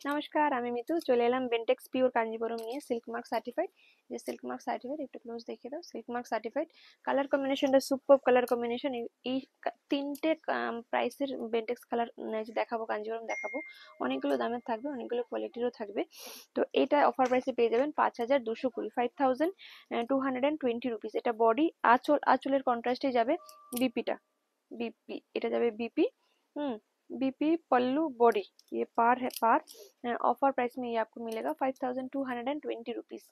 নমস্কার, আমি মিতু চলে এলাম বেন্টেক্স পিওর কাঞ্জিভরম নিয়ে সিল্ক মার্ক সার্টিফাইড। যে সিল্ক মার্ক সার্টিফাইড একটু ক্লোজ দেখিয়ে দাও। সিল্ক মার্ক সার্টিফাইড কালার কম্বিনেশনটা সুপার কালার কম্বিনেশন। এই তিনটে প্রাইসের বেন্টেক্স কালার দেখাবো, কাঞ্জিভরম দেখাবো। অনেকগুলো দামের থাকবে, অনেকগুলো কোয়ালিটিরও থাকবে। তো এটা অফার প্রাইসে পেয়ে যাবেন 5220, 5220 রুপিস। এটা বডি, আঁচলের কন্ট্রাস্টে যাবে বিপিটা, बीपी এটা যাবে बीपी। बीपी पल्लू बॉडी ये पार है। पार ऑफर प्राइस में ये आपको मिलेगा 5220 रुपीस।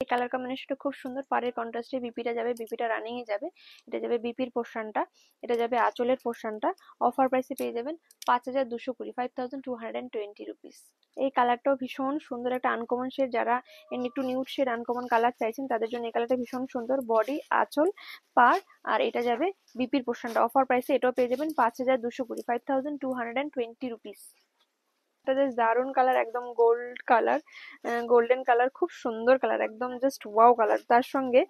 এই কালার কম্বিনেশনটা খুব সুন্দর। পাড়ের কন্ট্রাস্টে বিপিটা যাবে, বিপিটা রানিং এ যাবে। এটা যাবে বিপির পোর্শনটা, এটা যাবে আঁচলের পোর্শনটা। অফার প্রাইসে পেয়ে যাবেন 5220, 5220 রুপিস। এই কালারটাও ভীষণ সুন্দর, একটা আনকমন শেড। যারা একটু নিউড শেড আনকমন কালার চাইছেন তাদের জন্য এই কালারটা ভীষণ সুন্দর। বডি, আঁচল, পার আর এটা যাবে বিপির পোর্শনটা। অফার প্রাইসে এটাও পেয়ে যাবেন 5220, 5220 রুপিস। এটা জাস্ট দারুন কালার, একদম গোল্ড কালার, গোল্ডেন কালার, খুব সুন্দর কালার, একদম জাস্ট ওয়াও কালার। তার সঙ্গে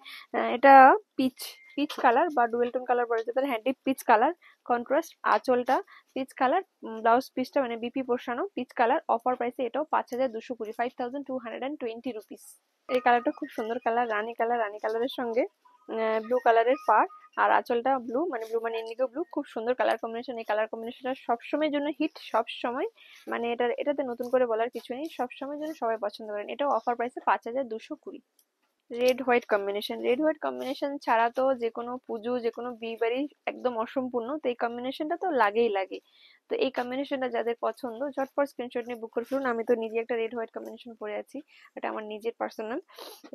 এটা পিচ পিচ কালার বা ডুয়েল টোন কালার বলা যেতে পারে। হ্যাঁ, ডিপ পিচ কালার কন্ট্রাস্ট। আঁচলটা পিচ কালার, ব্লাউজ পিসটা মানে বিপি পোর্শনও পিচ কালার। অফার প্রাইসে এটাও 5220, 5220 রুপিস। এই কালারটা খুব সুন্দর কালার, রানী কালার। রানী কালারের সঙ্গে ব্লু কালারের পাড় আর আঁচলটা ব্লু মানে ইন্ডিগো ব্লু। খুব সুন্দর কালার কম্বিনেশন। এই কালার কম্বিনেশনটা সবসময়ের জন্য হিট, সবসময়। মানে এটাতে নতুন করে বলার কিছু নেই, সবসময়ের জন্য সবাই পছন্দ করেন। এটাও অফার প্রাইসে 5220। Red white combination, red white combination ছাড়া তো যে কোনো পুজো, যে কোনো বিয়ে বাড়ি একদম অসম্পূর্ণ। তো এই কম্বিনেশনটা তো লাগেই লাগে। তো এই কম্বিনেশনটা যাদের পছন্দ ঝটপট স্ক্রিনশট নিয়ে বুক করে ফেলুন। আমি তো নিজে একটা রেড হোয়াইট কম্বিনেশন পরে আছি, এটা আমার নিজের পার্সোনাল।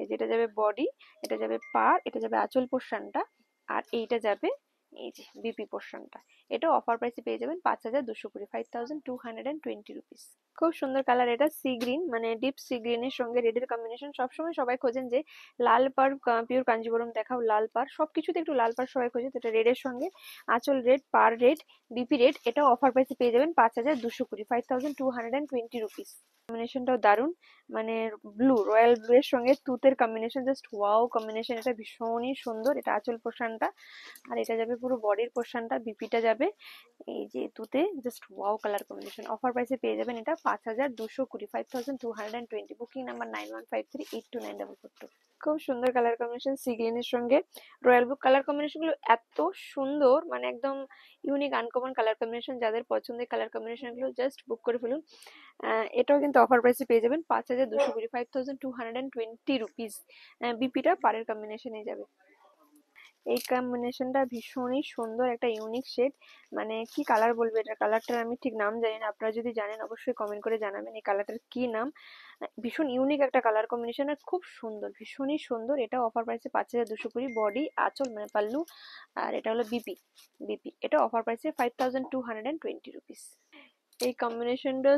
এই যেটা যাবে বডি, এটা যাবে পাড়, এটা যাবে আঁচল পোর্শনটা, আর এইটা যাবে এই যে বিপি পোর্শনটা। এটা অফার প্রাইসে পেয়ে যাবেন 5220, 5220 রুপিস। খুব সুন্দর কালার। এটা সি গ্রিন মানে ডিপ সি গ্রিনের সঙ্গে রেডের কম্বিনেশন। সবসময় সবাই খোঁজেন যে লাল পাড় পিওর কাঞ্জিভরম দেখাও, লাল পাড় সবকিছুতে একটু লাল পাড় সবাই খোঁজে। তো এটা রেডের সঙ্গে আঁচল রেড, পাড় রেড, বিপি রেড। এটাও অফার প্রাইসে পেয়ে যাবেন 5220, 5220 রুপিস। কম্বিনেশনটাও দারুন, মানে ব্লু, রয়্যাল ব্লু এর সঙ্গে তুতের কম্বিনেশন, জাস্ট ওয়াও কম্বিনেশন। এটা ভীষণই সুন্দর। এটা আঁচল পোর্শনটা আর এটা যাবে পুরো বডির পোর্শনটা। বিপিটা যাবে এই যে তুতে, just wow colour combination. Offer প্রাইসে পেয়ে যাবেন এটা 5220, 5220। Booking number 9153829442। খুব সুন্দর কালার কম্বিনেশন সি গ্রিনের সঙ্গে রয়্যাল ব্লু। কালার কম্বিনেশন গুলো এত সুন্দর, মানে একদম ইউনিক আনকমন কালার কম্বিনেশন। যাদের পছন্দের কালার কম্বিনেশন গুলো জাস্ট বুক করে ফেলুন। এটাও কিন্তু অফার প্রাইসে পেয়ে যাবেন 5220, 5220 রুপিস। বিপিটা পাড়ের কম্বিনেশনে যাবে। এই কম্বিনেশনটা ভীষণই সুন্দর, একটা ইউনিক শেড। মানে কি কালার বলবো, এটা কালারটার আমি ঠিক নাম জানি না, আপনারা যদি জানেন অবশ্যই কমেন্ট করে জানাবেন এই কালারটার কি নাম। ভীষণ ইউনিক একটা কালার কম্বিনেশন আর খুব সুন্দর, ভীষণই সুন্দর। এটা অফার প্রাইসে 5220। বডি, আঁচল মানে পাল্লু আর এটা হলো বিপি। এটা অফার প্রাইসে 5220 রুপিস। এই কম্বিনেশনটা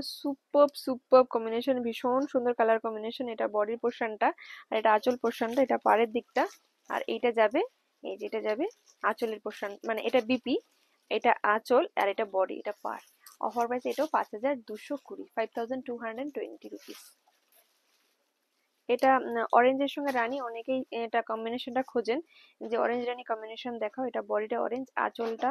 সুপার কম্বিনেশন, ভীষণ সুন্দর কালার কম্বিনেশন। এটা বডির পোর্শনটা আর এটা আঁচল পোর্শনটা, এটা পাড়ের দিকটা। আর এইটা যাবে এই যেটা যাবে আঁচলের পোর্শন, মানে এটা বিপি, এটা আঁচল আর এটা বডি, এটা পাড়। অফার প্রাইস এটাও 5220, 5220 রুপিস। এটা অরেঞ্জের সঙ্গে রানী, অনেকেই এটা কম্বিনেশনটা খোঁজেন যে অরেঞ্জ রানী কম্বিনেশন দেখাও। এটা বডিটা অরেঞ্জ, আঁচলটা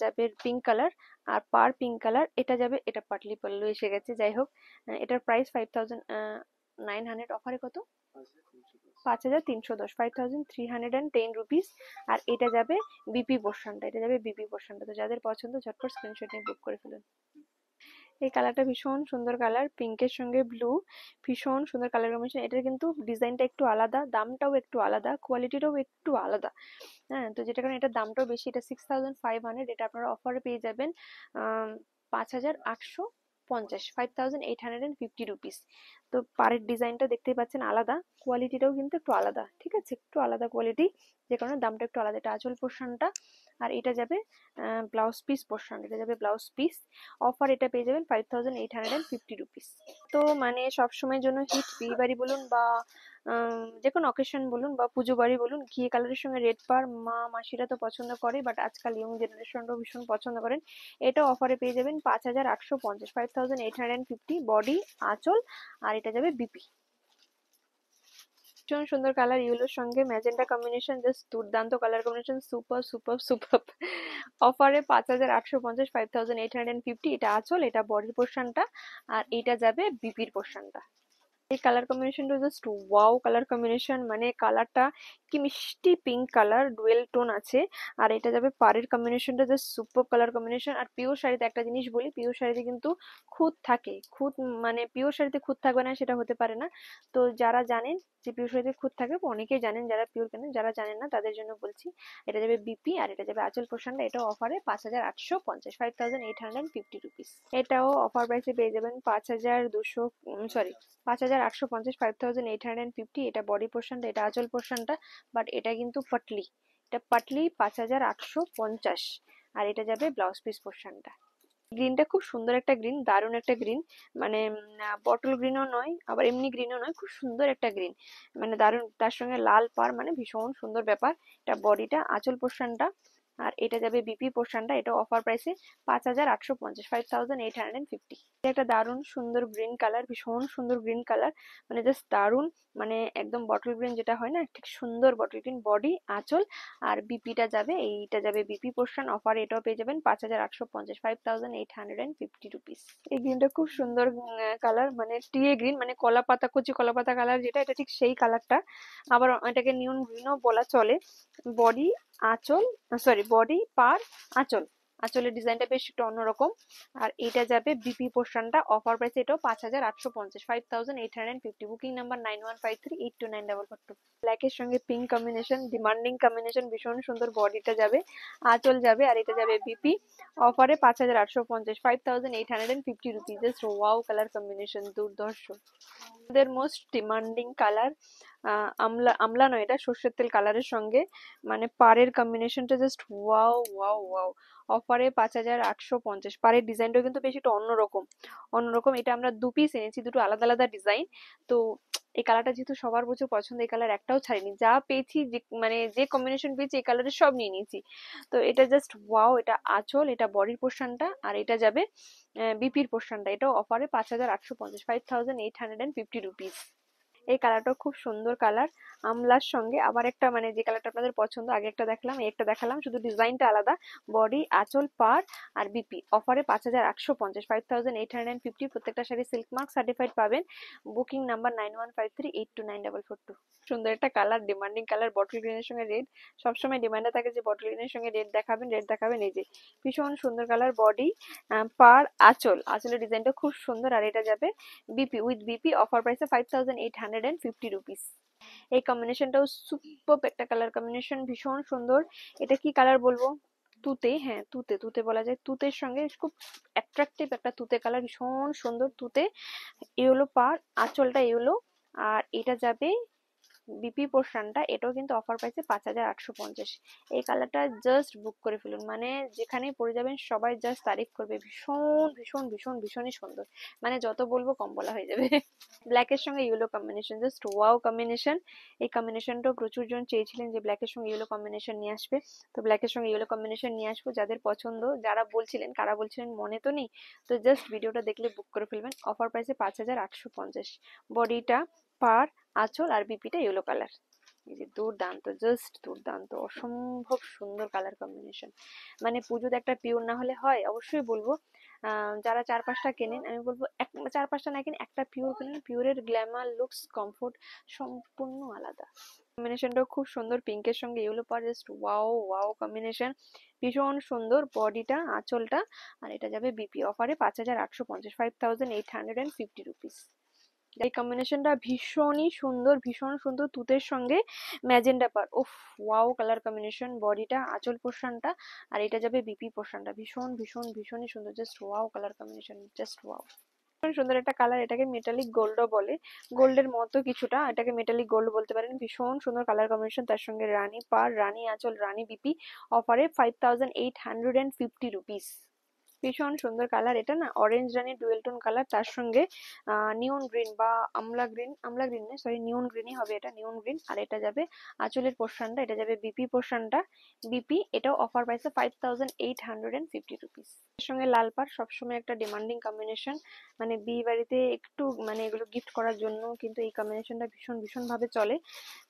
যাবে পিঙ্ক কালার আর পার পিঙ্ক কালার। এটা যাবে, এটা পাটলি পাল্লু এসে গেছে, যাই হোক। এটার প্রাইস 5900। অফারে কত? 5310, 5310 রুপিস। আর এটা যাবে বিপি পোর্শনটা, এটা যাবে বিপি পোর্শনটা। তো যাদের পছন্দ ঝটপট স্ক্রিনশট নিয়ে বুক করে ফেলুন। এই কালারটা ভীষণ সুন্দর কালার, পিঙ্কের সঙ্গে ব্লু, ভীষণ সুন্দর কালার কম্বিনেশন। এটার কিন্তু ডিজাইনটা একটু আলাদা, দামটাও একটু আলাদা, কোয়ালিটিটাও একটু আলাদা। হ্যাঁ, তো যেটা কারণে এটার দামটাও বেশি। এটা 6500। এটা আপনারা অফারে পেয়ে যাবেন 5850, 5850 রুপিস। তো পাড়ের ডিজাইনটা দেখতেই পাচ্ছেন আলাদা, কোয়ালিটিটাও কিন্তু একটু আলাদা, ঠিক আছে, একটু আলাদা কোয়ালিটি, যে কারণে দামটা একটু আলাদা। এটা আঁচল পোর্শনটা আর এটা যাবে ব্লাউজ পিস পোর্শন, এটা যাবে ব্লাউজ পিস। অফার এটা পেয়ে যাবেন 5850 রুপিস। তো মানে সবসময়ের জন্য হিট, বিয়ে বাড়ি বলুন বা যে কোনো অকেশন বলুন বা পুজো বাড়ি বলুন, ঘিয়ে কালারের সঙ্গে রেড পাড় মা মাসিরা তো পছন্দ করে, বাট আজকাল ইয়ং জেনারেশনরাও ভীষণ পছন্দ করেন। এটা অফারে পেয়ে যাবেন 5850, 5850। বডি, আঁচল আর এটা যাবে বিপি। ভীষণ সুন্দর কালার, ইয়েলোর সঙ্গে ম্যাজেন্টা কম্বিনেশন, জাস্ট দুর্দান্ত colour combination, super super super. অফারে 5850, 5850। এটা আঁচল, এটা বডি পোর্শনটা, আর এটা যাবে বিপির পোর্শনটা। এই কালার কম্বিনেশনটা জাস্ট ওয়াও কালার কম্বিনেশন, মানে কালারটা কি মিষ্টি পিঙ্ক কালার, ডুয়েল টোন আছে। আর এটা যাবে পাড়ের কম্বিনেশনটা জাস্ট সুপার কালার কম্বিনেশন। আর পিওর শাড়িতে একটা জিনিস বলি, পিওর শাড়িতে কিন্তু খুঁত থাকে, খুঁত মানে পিওর শাড়িতে খুঁত থাকবে না সেটা হতে পারে না। তো যারা জানেন যে পিওর শাড়িতে খুঁত থাকে, অনেকেই জানেন যারা পিওর কেনেন, যারা জানেন না তাদের জন্য বলছি। এটা যাবে বিপি, আর এটা যাবে আঁচল পোর্শনটা। এটাও অফারে 5850, 5850 রুপিস। এটাও অফার প্রাইসে পেয়ে যাবেন 5200, সরি 5850, 5850। এটা বডি পোর্শনটা, এটা আঁচল পোর্শনটা, বাট এটা কিন্তু পাটলি, এটা পাটলি 5850। আর এটা যাবে ব্লাউজ পিস পোর্শনটা। গ্রিনটা খুব সুন্দর একটা গ্রিন, দারুণ একটা গ্রিন, মানে বটল গ্রিনও নয় আবার এমনি গ্রিনও নয়, খুব সুন্দর একটা গ্রিন, মানে দারুণ। তার সঙ্গে লাল পার, মানে ভীষণ সুন্দর ব্যাপার। এটা বডিটা, আঁচল পোর্শনটা, আর এটা যাবে বিপি পোর্শনটা। এটা অফার প্রাইসে 5850, 5850। এটা একটা দারুণ সুন্দর গ্রিন কালার, ভীষণ সুন্দর গ্রিন কালার, মানে জাস্ট দারুণ, মানে একদম বটল গ্রিন যেটা হয় না, ঠিক সুন্দর বটল গ্রিন। বডি, আঁচল আর বিপিটা যাবে, এইটা যাবে বিপি পোর্শন। অফার এটাও পেয়ে যাবেন 5850, 5850 রুপিস। এই গ্রিনটা খুব সুন্দর কালার, মানে টিয়ে গ্রিন, মানে কলা পাতা, কচি কলা পাতা কালার যেটা, এটা ঠিক সেই কালারটা। আবার এটাকে নিয়ন গ্রিনও বলা চলে। বডি, আঁচল, সরি বডি পার আঁচল, আঁচলের ডিজাইনটা বেশ একটু অন্যরকম। আর এটা যাবে বিপি পোর্শনটা। অফার প্রাইস এটাও 5850, 5850। Booking number 9153829442। ব্ল্যাকের সঙ্গে পিঙ্ক কম্বিনেশন, ডিমান্ডিং কম্বিনেশন, ভীষণ সুন্দর। বডিটা যাবে, আঁচল যাবে, আর এটা যাবে বিপি। অফারে 5850, 5850 rupees. Just wow colour combination, দুর্ধর্ষ। আমাদের মোস্ট ডিমান্ডিং কালার, আমলা, আমলা নয়, এটা সর্ষের তেল কালারের সঙ্গে, মানে পাড়ের কম্বিনেশনটা জাস্ট ওয়াও ওয়াও ওয়াও। অফারে 5850। পাড়ের ডিজাইনটাও কিন্তু বেশ একটু অন্যরকম, অন্যরকম। এটা আমরা দু পিস এনেছি, দুটো আলাদা আলাদা ডিজাইন। তো এই কালারটা যেহেতু সবার প্রচুর পছন্দ, এই কালার একটাও ছাড়িনি, যা পেয়েছি মানে যে কম্বিনেশন পেয়েছি এই কালারের সব নিয়ে নিয়েছি। তো এটা জাস্ট ওয়াও। এটা আঁচল, এটা বডির পোর্শনটা, আর এটা যাবে বিপির পোর্শনটা। এটাও অফারে 5850, 5850 রুপিস। এই কালারটাও খুব সুন্দর কালার, আমলার সঙ্গে। আবার একটা, মানে যে কালারটা আপনাদের পছন্দ, আগে একটা দেখালাম, এই একটা দেখালাম, শুধু ডিজাইনটা আলাদা। বডি, আঁচল, পার আর বিপি। অফারে 5850, 5850। প্রত্যেকটা শাড়ি সিল্ক মার্ক সার্টিফাইড পাবেন। Booking number 9153829442। সুন্দর একটা কালার, ডিমান্ডিং কালার, বটল গ্রিনের সঙ্গে রেড। সবসময় ডিমান্ডে থাকে যে বটল গ্রিনের সঙ্গে রেড দেখাবেন, রেড দেখাবেন। এই যে ভীষণ সুন্দর কালার। বডি, পার, আঁচল, আঁচলের ডিজাইনটা খুব সুন্দর। আর এটা যাবে বিপি, উইথ বিপি। অফার প্রাইসে 5850 রুপিস। এই কম্বিনেশনটাও সুপার একটা কালার কম্বিনেশন, ভীষণ সুন্দর। এটা কি কালার বলবো, তুতে, হ্যাঁ তুতে, তুতে বলা যায়। তুতের সঙ্গে খুব অ্যাট্রাকটিভ একটা তুতে কালার, ভীষণ সুন্দর তুতে। ইয়েলো পার, আঁচলটা ইয়েলো, আর এটা যাবে বিপি পোর্শনটা। এটাও কিন্তু অফার প্রাইসে 5850। এই কালারটা জাস্ট বুক করে ফেলুন, মানে যেখানেই পরে যাবেন সবাই জাস্ট তারিফ করবে। ভীষণ ভীষণ ভীষণ ভীষণই সুন্দর, মানে যত বলবো কম বলা হয়ে যাবে। ব্ল্যাকের সঙ্গে yellow combination, just wow combination. এই কম্বিনেশনটাও প্রচুর জন চেয়েছিলেন যে ব্ল্যাকের সঙ্গে ইয়েলো কম্বিনেশন নিয়ে আসবে, তো ব্ল্যাকের সঙ্গে ইয়েলো কম্বিনেশন নিয়ে আসবো। যাদের পছন্দ, যারা বলছিলেন, কারা বলছিলেন মনে তো নেই, তো জাস্ট ভিডিওটা দেখলে বুক করে ফেলবেন। অফার প্রাইসে 5850। বডিটা, পার, আঁচল আর বিপিটা ইয়েলো কালার। এই যে দুর্দান্ত, জাস্ট দুর্দান্ত, অসম্ভব সুন্দর কালার কম্বিনেশন। মানে পুজোতে একটা পিওর না হলে হয়, অবশ্যই বলবো। যারা 4-5টা কেনেন, আমি বলবো 4-5টা না কিনে একটা পিওর কেনেন। পিওরের গ্ল্যামার, লুকস, কমফোর্ট সম্পূর্ণ আলাদা। কম্বিনেশনটাও খুব সুন্দর, পিঙ্কের সঙ্গে ইয়েলো পার, জাস্ট ওয়াও ওয়াও কম্বিনেশন, ভীষণ সুন্দর। বডিটা, আঁচলটা, আর এটা যাবে বিপি। অফারে 5850, 5850 রুপিস। এই কম্বিনেশনটা ভীষণই সুন্দর, ভীষণ সুন্দর। তুতের সঙ্গে ম্যাজেন্ডা পার, ওফ ওয়াও কালার কম্বিনেশন। বডিটা, আঁচল পোর্শনটা, আর এটা যাবে বিপি পোর্শনটা। ভীষণ ভীষণ ভীষণই সুন্দর, just wow colour combination, just wow. ভীষণ সুন্দর একটা কালার। এটাকে মেটালিক গোল্ডও বলে, গোল্ডের মতো কিছুটা, এটাকে মেটালিক গোল্ড বলতে পারেন। ভীষণ সুন্দর কালার কম্বিনেশন, তার সঙ্গে রানী পার, রানী আঁচল, রানী বিপি। অফারে 5850 রুপিস। ভীষণ সুন্দর কালার। এটা না অরেঞ্জ রানি ডুয়েল টোন কালার, তার সঙ্গে নিয়ন গ্রিন বা আমলা গ্রিন না সরি নিয়ন গ্রিনই হবে, এটা নিয়ন গ্রিন। আর এটা যাবে আঁচলের পোর্শনটা, এটা যাবে বিপি পোর্শনটা, বিপি। এটাও অফার প্রাইসে 5850 রুপিস। এর সঙ্গে লাল পাড় সবসময় একটা ডিমান্ডিং কম্বিনেশন, মানে বিয়ে বাড়িতে একটু মানে এগুলো গিফট করার জন্য কিন্তু এই কম্বিনেশনটা ভীষণ ভীষণ ভাবে চলে।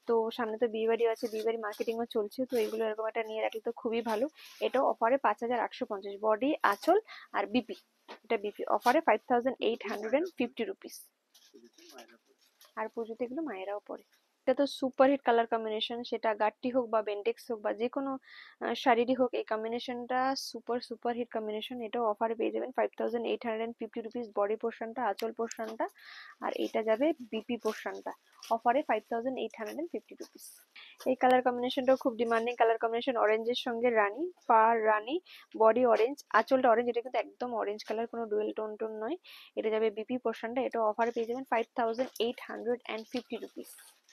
তো সামনে তো বিয়ে বাড়ি আছে, বিয়ে বাড়ি মার্কেটিংও চলছে, তো এগুলো এরকম একটা নিয়ে রাখলে তো খুবই ভালো। এটাও অফারে 5850, বডি আঁচল আর বিপি। এটা বিপি অফারে 5850 রুপিস। আর পুজোতে এগুলো মায়েরাও পরে। এটা তো সুপার হিট কালার কম্বিনেশন, সেটা গাট্টি হোক বা বেন্টেক্স হোক বা যে কোনো শাড়িরই হোক, এই কম্বিনেশনটা সুপার সুপার হিট কম্বিনেশন। এটাও অফারে পেয়ে যাবেন 5850 বডি পোর্শনটা, আঁচল পোর্শনটা, আর এটা যাবে বিপি পোর্শনটা, অফারে 5850 রুপিস। এই কালার কম্বিনেশনটাও খুব ডিমান্ডিং কালার কম্বিনেশন, অরেঞ্জের সঙ্গে রানী, পার রানী, বডি অরেঞ্জ, আঁচলটা অরেঞ্জ। এটা কিন্তু একদম অরেঞ্জ কালার, কোনো ডুয়েল টোন টোন নয়। এটা যাবে বিপি পোর্শনটা, এটা অফারে পেয়ে যাবেন 5850 রুপিস।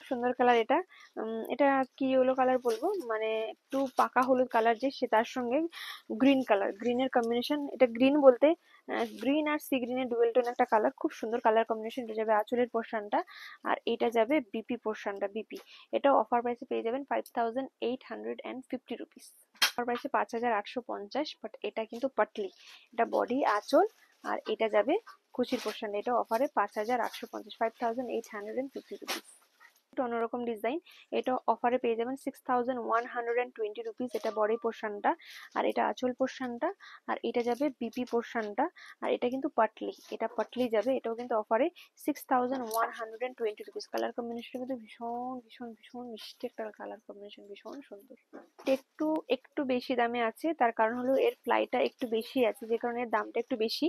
সুন্দর কালার এটা। এটা কি ইয়েলো কালার বলবো, মানে একটু পাকা হলুদ কালার, যে সে তার সঙ্গে গ্রিন কালার, গ্রিনের কম্বিনেশন। এটা গ্রিন বলতে গ্রিন আর সি গ্রিনের ডুয়েল টোন একটা কালার, খুব সুন্দর কালার কম্বিনেশন। এটা যাবে আঁচলের পোর্শনটা, আর এটা যাবে বিপি পোর্শনটা, বিপি। এটা অফার প্রাইসে পেয়ে যাবেন 5850 রুপিস। অফার প্রাইসে 5850, বাট এটা কিন্তু পাটলি, এটা বডি আঁচল, আর এটা যাবে কুচির পোর্শন। এটা অফারে 5850, 5850 রুপিস। অন্যরকম ডিজাইন, এটা অফারে পেয়ে যাবেন 6120 রুপিস। এটা বডি পোর্শনটা, আর এটা আঁচল পোর্শনটা, আর এটা যাবে বিপি পোর্শনটা। আর এটা কিন্তু পাটলি, এটা পাটলি যাবে। এটাও কিন্তু অফারে 6120 রুপিস। কালার কম্বিনেশন কিন্তু ভীষণ ভীষণ ভীষণ মিষ্টি একটা কালার কম্বিনেশন, ভীষণ সুন্দর। একটু একটু বেশি দামে আছে, তার কারণ হলো এর প্লাইটা একটু বেশি আছে, যে কারণে দামটা একটু বেশি।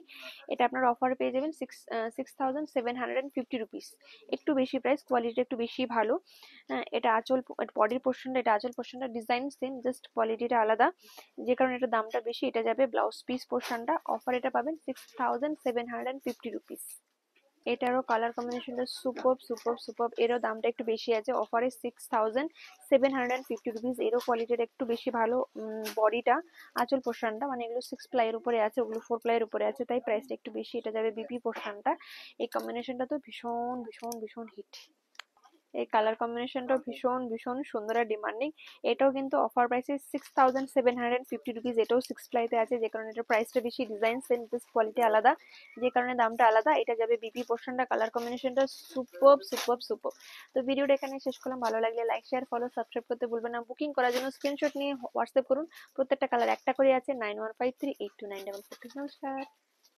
এটা আপনার অফারে পেয়ে যাবেন 6750 রুপিস। একটু বেশি প্রাইস, কোয়ালিটি একটু বেশি ভালো। এটা আঁচল বডির পোর্শনটা, এটা আঁচল পোর্শনটা, ডিজাইন সেম, জাস্ট কোয়ালিটিটা আলাদা, যে কারণে এটা দামটা বেশি। এটা যাবে ব্লাউজ পিস পোর্শনটা, অফার এটা পাবেন 6750 রুপিস। এটারও কালার কম্বিনেশনটা সুপার সুপার সুপার। এরও দামটা একটু বেশি আছে, অফারে 6750 রুপিস। এরও কোয়ালিটিটা একটু বেশি ভালো। বডিটা আঁচল পোর্শনটা, মানে এগুলো 6 প্লাইয়ের উপরে আছে, ওগুলো 4 প্লাইয়ের উপরে আছে, তাই প্রাইসটা একটু বেশি। এটা যাবে বিপি পোর্শনটা। এই কম্বিনেশনটা তো ভীষণ ভীষণ ভীষণ হিট। এই কালার কম্বিনেশনটাও ভীষণ ভীষণ সুন্দর আর ডিমান্ডিং। এটাও কিন্তু অফার প্রাইসে 6750 রুপিস। এটাও 6 প্লাইতে আছে, যে কারণে এটার প্রাইসটা বেশি, ডিজাইন সেম, জাস্ট কোয়ালিটি আলাদা, যে কারণে দামটা আলাদা। এটা যাবে বিপি পোর্শনটা। কালার কম্বিনেশনটা সুপার সুপার সুপার। তো ভিডিওটা এখানে শেষ করলাম। ভালো লাগলে লাইক শেয়ার ফলো সাবস্ক্রাইব করতে ভুলবেন না। বুকিং করার জন্য স্ক্রিনশট নিয়ে হোয়াটসঅ্যাপ করুন। প্রত্যেকটা কালার একটা করে আছে, 91538294। নমস্কার।